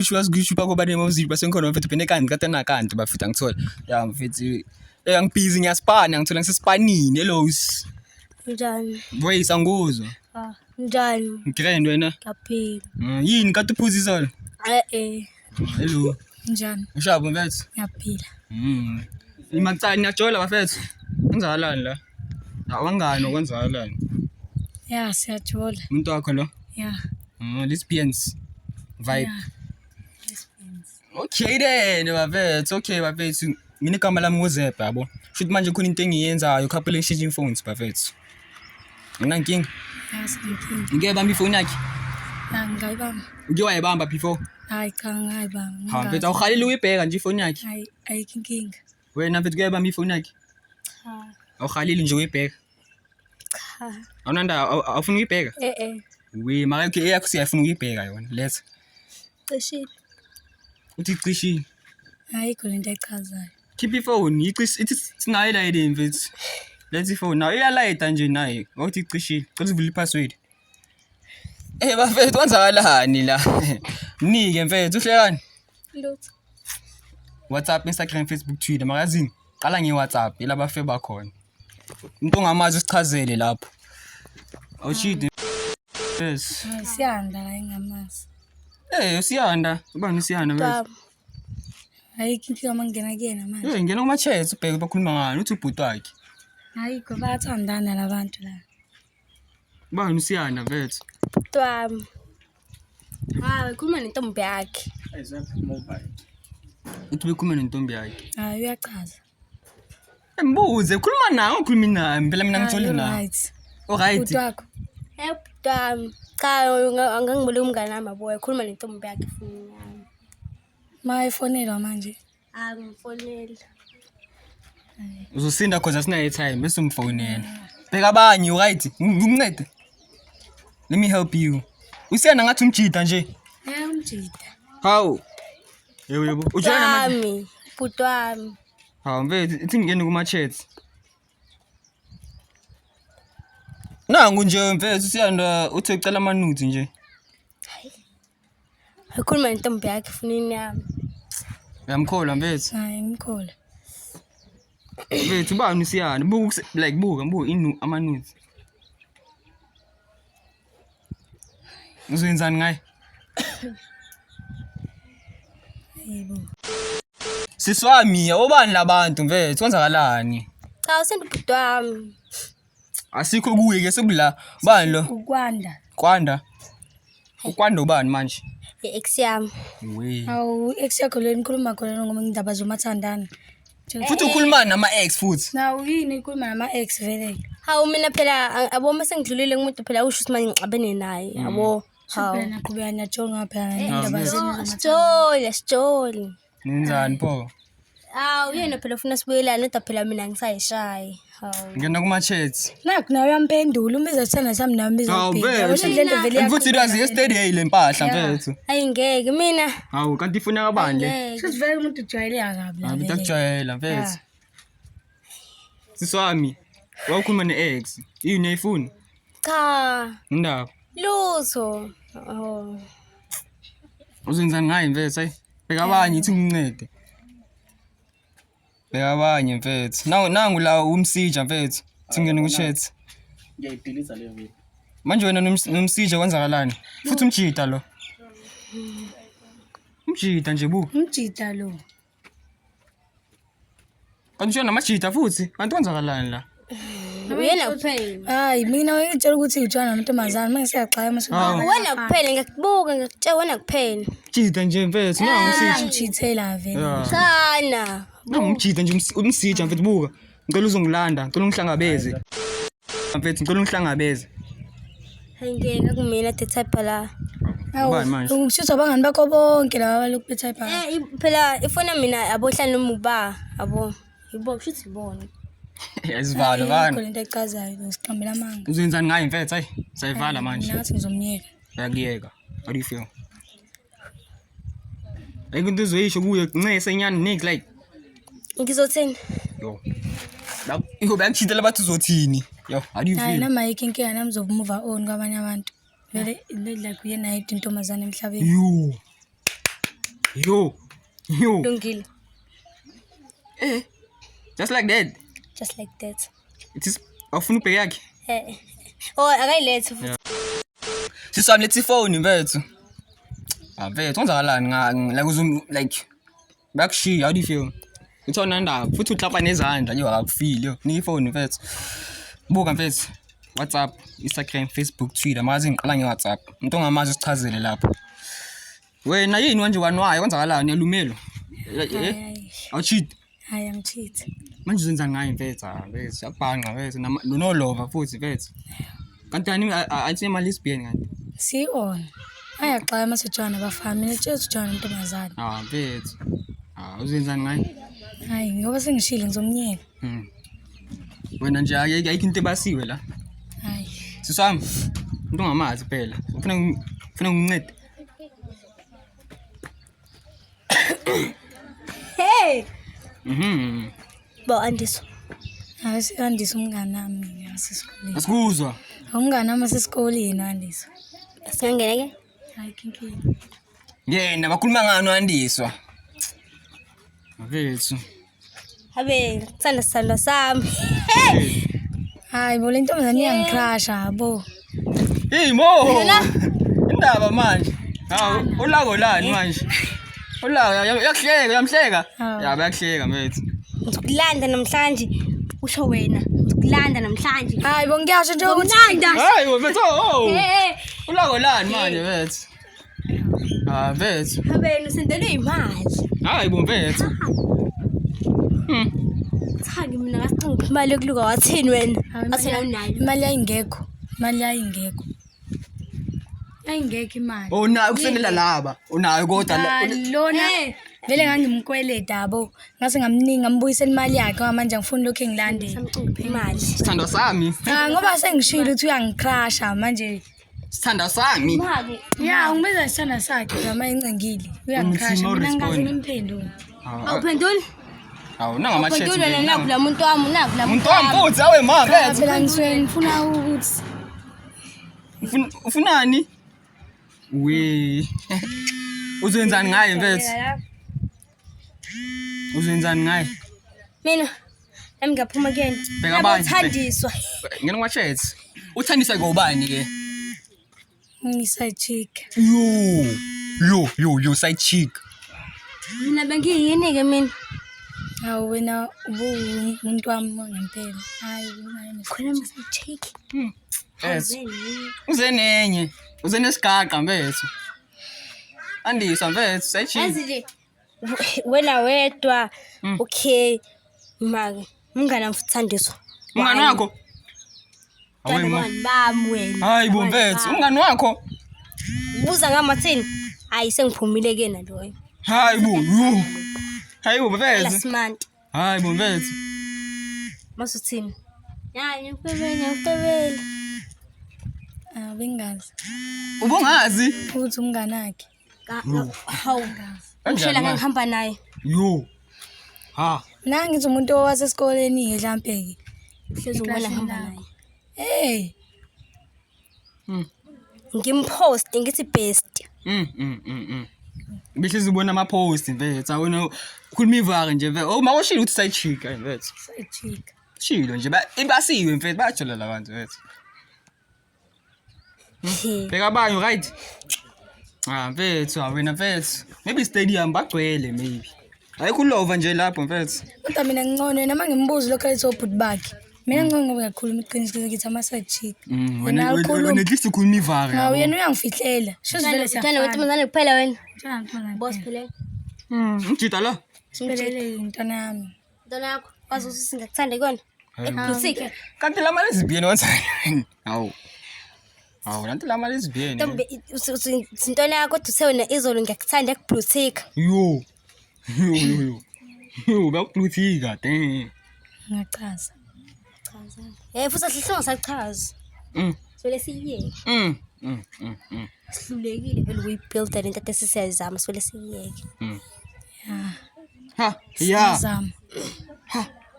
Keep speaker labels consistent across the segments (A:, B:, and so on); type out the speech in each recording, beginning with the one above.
A: Ngisho bakuba nemozili basenkhona mfethu phene kanti bafita ngithola ya mfethu ngibhizi ngiyaspana ngithola ngisespanini hellos
B: Njani?
A: voice anguzwa
B: Njani?
A: ngigrand wena
B: Ngiyaphila.
A: yini kade uphuza izolo hello
B: Njani?
A: ushabo mfethu
B: Ngiyaphila.
A: imakucani yajola bafethu kwenzakalani la awangani okwenzakalani
B: Ya siyajola.
A: umuntu wakho lo
B: Ya.
A: lesbians vibe
B: Ya.
A: okay then bafethu okay bafethu mina igama lami ngozebha yabo futhi manje khona into engiyenzayo couple exchanging phones bafethu nginankinga
B: Yasinkingi.
A: ngeke bamba ifoni yakhe
B: Ngayibamba.
A: uke wayibamba before
B: Hayi cha ngayibamba.
A: ha mfethu awukhalile uyibheka nje ifoni yakhe
B: Hayi ayikho.
A: wena mfethu kuye bamba ifoni yakhe
B: Cha.
A: awukhalile nje uyibheka
B: Cha.
A: awunanda awufuna uyibheka we mara okay eyakho siyafuna ukuyibheka yona let's
B: Cishile.
A: uthi cishile
B: Ayikho lento echazayo.
A: keep ifoni ithi sinayo la yini mfethu let's ifoni nayo iyalighta nje naye ngokuthi icishile cela uvule ipassword bafethu kwenzakalani la mnike mfethu uhlekani
B: Lutho.
A: WhatsApp Instagram Facebook Twitter magazini qala ngeWhatsApp elabafe bakhona umuntu ongamazi usichazele lapho awushide yes
B: Siyanda la engamazi.
A: usiyanda ubani usiyanda mfethu
B: Ayikho inkinga mangena kuyena manje.
A: ngena kuma chats ubheke bakhuluma ngani uthi ubhuti wakhe
B: Ayikho bayathandana labantu la.
A: ubani usiyanda mfethu
B: Twami. Khuluma nentombi yakhe.
A: uthi bekhuluma nentombi yakhe
B: Hayi uyachaza.
A: embuze khuluma nawe ukhuluma nami phela mina ngithole nawe
B: Right.
A: alright
B: Uthi wakho. Twami. Cha angangibole umngane nami aboy khuluma nentombi yakhe funi yami. Mayifonela manje. Angifonela.
A: uzosinda cause asina airtime bese umfonela bheka abanye right ngikuncede let me help you usiyanda ngathi umjida nje
B: Umjida.
A: how yebo ujoyina manje
B: Twami. Putwami.
A: hawu mfethu ithi ngene kuma chats nangu nje mfethu usiyanda uthi ucela amanuzi nje
B: Khuluma nentombi yakhe funi yami.
A: uyamkhola mfethu
B: Hayi ngimkhola.
A: mfethu ubani usiyanda buka like buka inu amanuzi uzoyenzani ngaye
B: Yebo.
A: siswami obani labantu mfethu kwenzakalani
B: Cha usenda putwami.
A: asikho kuye ke sekula bani lo
B: Ukwanda.
A: ukwanda ubani manje
B: Ex yami.
A: we
B: Awu ex yakho le nikhuluma khona ngoba ngindaba zomathandana.
A: futhi ukhuluma nama ex futhi
B: Nawu yini ikhuluma nama ex vele? Hawu mina phela abo mase ngidlulile kumuntu phela usho ukuthi manje ngixabene naye yabo. Hawu naqhubeka nyajonga phela indaba zenu sijoli.
A: nenzani pho
B: Hawu yena phela ufuna sibuyelane kodwa phela mina ngisayishayi. Hawu
A: ngena kuma chats
B: nakho nawe uyampendula umiza sithanda sami nawe umiza uphinda.
A: futhi irazi yesterday le mpahla mfethu
B: Hayi ngeke mina.
A: hawu kanti ifuna kabani le
B: Futhi vele umuntu ujwayeleka kabi la.
A: ngikujwayela mfethu siswami wakhuluma ne-ex yini ayifuni
B: Cha.
A: indaba
B: Lutho.
A: uzenzani ngaye mfethu hayi bheka abanye ithi ngincede bheka abanye mfethu nangu la umsija mfethu thingene ku-chat
C: Ngiyayidiliza leyo video.
A: manje wena nomsija kwenzakalani futhi umjida lo umjida nje buka
B: Umjida lo.
A: kanti ushona namajida futhi kanti kwenzakalani la
B: Uyena kuphela. Hayi mina ngitshela ukuthi ujwana noNtombazane mase siyaxaya mase. Wena kuphela ngikubuka ngikutshela wena kuphela.
A: jida nje mfethu nangu umsija
B: Ngijithela vele.
A: Ya.
B: Sana.
A: nangu umjida nje umsija mfethu buka ngicela uzongilanda ngicela ungihlangabeze mfethu ngicela ungihlangabeze
B: Hayi ngeke kumina the type la.
A: ubani manje
B: Ukushisa abangani bakho bonke laba balokhu be type. Phela ifona mina abohlala nomuba abo. Yibo kushuthi ibona.
A: yazivala bani
B: Khona into echazayo ngisiqambela amanga.
A: uzenzani ngaye mfethu hayi sayivala manje
B: Nathi ngizomnyeka.
A: yakuyeka how do you feel ayikho into uzoyisho kuye ncese nyani nick like
B: Ngizothini?
A: yo la ihobe yakujidela bathi uzothini yo how do you
B: Hayi
A: feel
B: nama yinkinga nami uzomove on kwabanye abantu. Vele like uyena yedwa intombazane emhlabeni.
A: yo Yo.
B: Lungile.
A: Just like that.
B: Just like that.
A: It is afuna ubheke yakhe.
B: Oh, akayilethe futhi.
A: Sisami lethi phone mfethu. Mfethu kwenzakalani like bakushiya, how do you feel? Uthona ndaba futhi uhlapa nezandla nje akakufili yo. Ni phone mfethu. Buka mfethu. WhatsApp, Instagram, Facebook, Twitter, manje ngiqala ngeWhatsApp. Umuntu ongamazi sichazele lapho. Wena yini manje wanwayo kwenzakalani yalumelo? Awucheat.
B: Hayi angicheat.
A: Manje uzenzani ngayo mfethu? Mfethu yakubhanqa mfethu nonolova futhi mfethu. Kanti ani athi ima lesbian kanti.
B: Siwona. Ayaxaya masejwana bafana, mina tshela ujwana intombazana.
A: Mfethu. Uzenzani ngayo?
B: Hayi ngoba sengishilo ngizomnyeka.
A: Wena nje ayikho into ebasiwe la.
B: Hayi.
A: Sisami. Umuntu ongamazi phela. Ufuna ungincede.
B: Hey. Bo Andiso.
D: Andiso umngane nami ngasesikoleni.
A: Asikuzwa.
D: Umngane nami asesikoleni Andiso.
B: Asingangena ke?
D: Hayi kinki.
A: Yena bakhuluma ngani Andiswa? Mfethu.
B: Habe sithanda sami.
D: Hayi bo lento mzani yangikrasha yabo.
A: Hey mo. Indaba manje. Hawu ulako lani manje? Ulako yakuhleka yamhleka. Yaba yakuhleka mfethu.
B: Ngizokulanda namhlanje usho wena. Ngizokulanda namhlanje.
D: Hayi bo ngiyasho nje ukuthi
A: hayi mfethu ulako lani manje mfethu. Mfethu.
B: Habe usendelwe imali.
A: Hayi bo mfethu.
B: Cha mina ngasicinga imali yokuluka wathini wena? Athena unayo.
D: Imali ayingekho. Imali ayingekho. Ayingekho imali.
A: Unayo kusendela laba. Unayo kodwa
D: lona vele ngangimkweleda yabo. Ngase ngamningi ngambuyisela imali yakhe manje ngifuna lokho engilande.
B: Imali.
A: Sithando sami.
D: Ngoba sengishilo ukuthi uyangikrasha manje.
A: Sithando sami.
D: Ya ngibeza isithanda sakhe ngama incengile. Uyangikrasha mina ngaze ngimphendule.
B: Awuphenduli?
A: Awu nanga chat.
B: Awuphenduli nakho la muntu wami nakho la
A: muntu wami futhi awe ma mfethu.
D: Phela ngifuna ukuthi
A: ufunani? We. Uzenzani ngaye mfethu? Uzenzani ngaye?
B: Mina nami ngaphuma kuyena.
A: Bheka bani?
B: Uthandiswa.
A: Ngena kwa chat. Uthandiswa ngobani ke?
D: ngiside chick.
A: Yo side chick.
B: Mina bengiyini ke mina?
D: Hawu wena umuntu wami ngempela. Hayi
B: Khona side chick.
A: Yes. Uzenenye. Uzenesigaqa mfethu. Andisa mfethu side chick.
B: Azile wena wedwa okay manje mngana mfuthandiswa.
A: Mngani wakho?
B: Awena bami wena.
A: Hayi bo mfethu umngani wakho?
B: Buza ngamathini? Hayi sengiphumile ke na loyo.
A: Hayi bo yo. Hayi bo mfethu.
B: Last month.
A: Hayi bo mfethu.
B: Masuthini? Ya ngikubele.
D: Bengazi.
A: Ubungazi?
D: Uthi umngane wakhe.
B: Hawu. Ngishela ngihamba naye.
A: Yo. Ha.
D: Nangithi umuntu owasesikoleni mhlambe ke.
B: Hlezi ngibona ngihamba naye.
D: Hey.
B: Ngimpost ngithi best.
A: Bihlezi ubona ama post mfethu awona ukhuluma ivaka nje mfethu. Oh mawashilo uthi side chick mfethu.
D: Side chick.
A: Shilo nje ibasiwe mfethu bayajola labantu mfethu. Bheka abanye right? Mfethu wena mfethu. Maybe stadium bagcwele maybe. Ayikho lova nje lapho mfethu.
D: Kodwa mina ngcono noma ngimbuza lokho ayithobhuti bakhe. Mina ngicela ngoba ngiyakhuluma iqiniso ngithi ama side chick.
A: Wena at least ukhuluma ivaka.
D: Hawu yena uyangifihlela. Shizivele
B: Sithanda ukuthi mzane kuphela wena.
D: siyafana.
B: Boss phela.
A: Ngijita la.
D: Sibelele intwana yami.
B: Ntona yakho wazothi singakuthanda ikona. Ekusike.
A: Kanti la lesbian wenzani? Hawu. Hawu nanti la lesbian.
B: Ntombi sintona yakho uthe wena izolo ngiyakuthanda ekublutika.
A: Yo. Bakublutika damn.
D: Ngachaza.
B: Futhi asihlonga sachaza. Sole siyeke. Sihlulekile vele uyibuild le nto esisiyazama sole siyeke.
A: Ya.
D: Zama.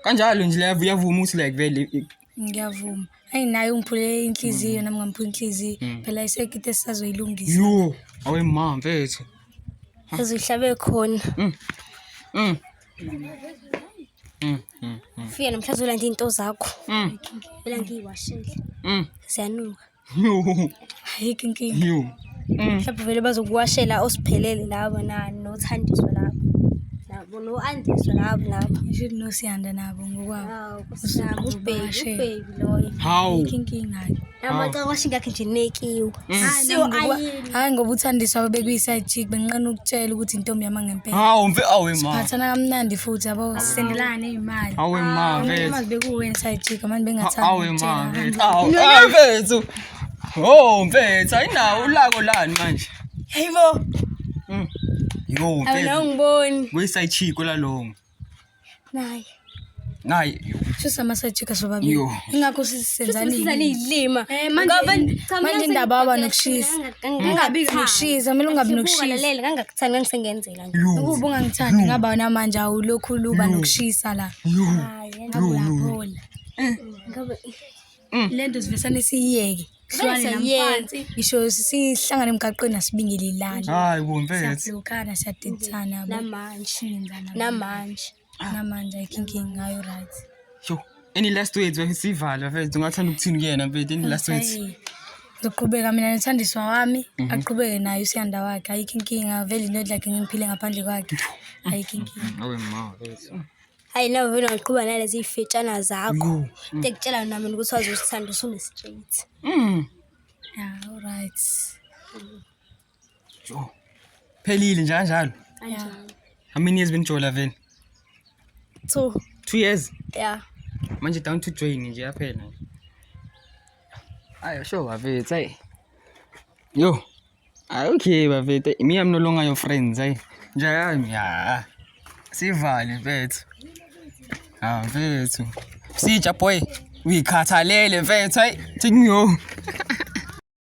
A: Kanjalo nje la uyavuma uthi like vele
D: Ngiyavuma. Ayinayo ungiphule inhliziyo nami ngamphula inhliziyo. Phela isekite sisazoyilungisa.
A: yo awe mama mfethu.
B: Ezihlabe khona. Fika namhlanje ulanda into zakho. Phela ngiyiwashile. Ziyanuka.
A: Yo.
D: ayikho inkinga.
A: Yo.
B: Mhlawumbe vele bazokuwashela osiphelele labo nothandiswa labo. Nabo no-Andiswa labo.
D: Ngisho ukuthi noSiyanda nabo ngokwabo.
B: Hawu, kusami ubheki loyo.
A: Hawu.
D: Ayikho inkinga.
B: Namacala kwasho ngakho nje nekiwe.
D: Hayi ngoba uthandiswa bekuyiside chick benqana ukutshela ukuthi intombi yama ngempela.
A: Hawu awe ma.
D: Phathana kamnandi futhi yabo sisendelane izimali.
A: Awe ma
D: Imali
A: vethu.
D: bekuwena side chick manje bengathanda.
A: Awe ma vethu. Hayi vethu. Oh mfethu ayinawo ulako lani manje.
B: Hayibo.
A: Yo
B: Awuna
A: mfethu.
B: ungiboni.
A: Kuyisaychiko lalongo.
B: Nayi.
A: Nayi.
D: Sho sama side chick asobabili.
A: Yo.
D: Ingakho sisenzani.
B: Sizana izilima.
D: Manje indaba waba nokushisa. Ungabi nokushisa, mina ungabi nokushisa.
B: Lalela kangakuthandi ngisengenzela nje.
D: Ukuba ungangithandi ngaba namanje awulokhu luba nokushisa la.
B: Hayi,
D: Ngabula. Lento sivesane siyiyeke. Hlwane namphansi. Isho sihlangane emgaqweni asibingelelana.
A: Hayi bo mfethu.
D: Siyahlukana siyadedisana namanje ayikho ngayo right.
A: Yo. Any last words wesivala mfethu ungathanda ukuthini kuyena mfethu any last words.
D: Ngizoqhubeka mina nothandiswa wami aqhubeke naye uSiyanda wakhe ayikho inkinga vele into lakhe ngiphile ngaphandle kwakhe ayikho inkinga.
A: Awe ma mfethu.
B: Hayi nawe vele ngiqhubeka nalezi ifetshana zakho. Tekutshela nami ukuthi wazosithanda usunestraight.
D: Yeah, all right.
A: Yo. Phelile njalo.
B: Kanjalo.
A: How many years been jola vele?
B: 2.
A: 2 years.
B: Yeah.
A: Manje down to join nje yaphela. Ayo sure bafethu hey. Yo. Okay bafethu. Me I'm no longer your friends hey. Njani ya. Sivale mfethu. Mfethu. Sija boy. Uyikhathalele mfethu hey. Thingiyo.